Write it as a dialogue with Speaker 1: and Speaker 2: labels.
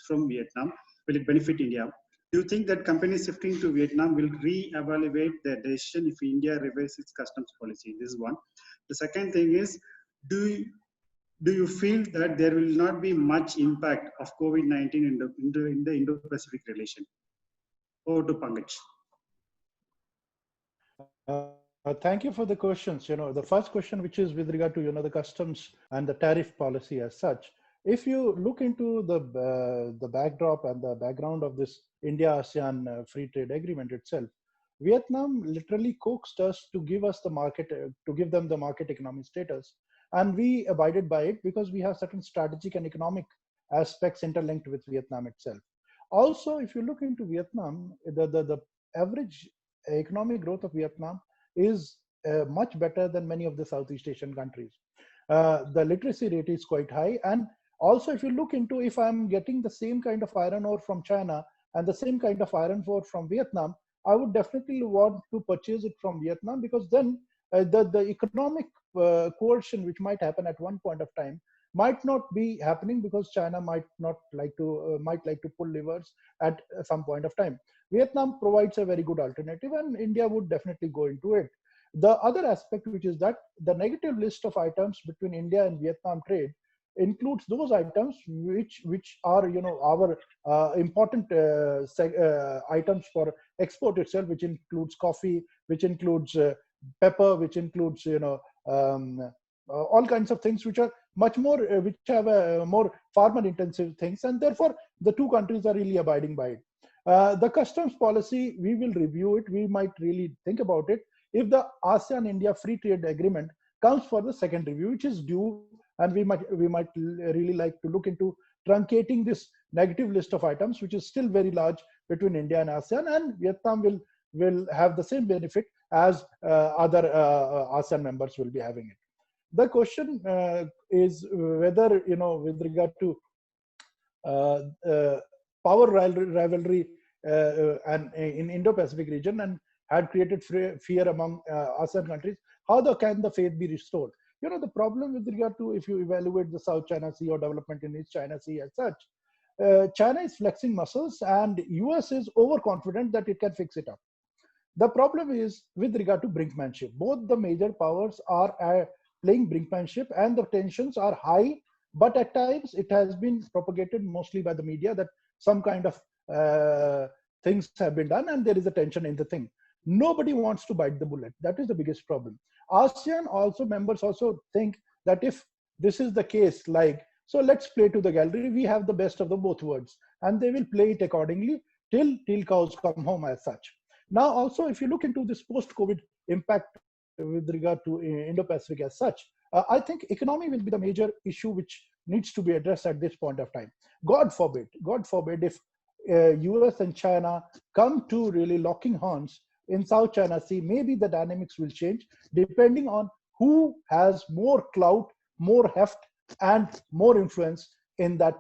Speaker 1: from Vietnam, will it benefit India? Do you think that companies shifting to Vietnam will re-evaluate their decision if India revises its customs policy? This is one. The second thing is, do you feel that there will not be much impact of COVID-19 in the Indo-Pacific relation? Over to Pankaj.
Speaker 2: Thank you for the questions. The first question, which is with regard to the customs and the tariff policy as such. If you look into the backdrop and the background of this India-ASEAN free trade agreement itself, Vietnam literally coaxed us to give us the market, to give them the market economy status, and we abided by it because we have certain strategic and economic aspects interlinked with Vietnam itself. Also, if you look into Vietnam, the average economic growth of Vietnam is much better than many of the Southeast Asian countries. The literacy rate is quite high, and also if you look into, if I'm getting the same kind of iron ore from China and the same kind of iron ore from Vietnam, I would definitely want to purchase it from Vietnam, because then the economic coercion which might happen at one point of time might not be happening, because China might like to pull levers at some point of time. Vietnam provides a very good alternative, and India would definitely go into it. The other aspect, which is that the negative list of items between India and Vietnam trade includes those items which are our important items for export itself, which includes coffee, which includes pepper, which includes all kinds of things which are much more which have a more farmer intensive things, and therefore the two countries are really abiding by it. The customs policy, we will review it. We might really think about it if the ASEAN-India free trade agreement comes for the second review, which is due, and we might really like to look into truncating this negative list of items, which is still very large between India and ASEAN, and Vietnam will have the same benefit as other ASEAN members will be having it. The question is whether, with regard to power rivalry and in Indo-Pacific region, and had created fear among ASEAN countries, how can the faith be restored? The problem with regard to, if you evaluate the South China Sea or development in East China Sea as such, China is flexing muscles and US is overconfident that it can fix it up. The problem is with regard to brinkmanship. Both the major powers are playing brinkmanship, and the tensions are high, but at times it has been propagated mostly by the media that some kind of things have been done and there is a tension in the thing. Nobody wants to bite the bullet. That is the biggest problem. ASEAN members also think that if this is the case, so let's play to the gallery, we have the best of the both worlds, and they will play it accordingly till cows come home as such. Now, also, if you look into this post-COVID impact with regard to Indo-Pacific as such, I think economy will be the major issue which needs to be addressed at this point of time. God forbid if US and China come to really locking horns in South China Sea, maybe the dynamics will change depending on who has more clout, more heft, and more influence in that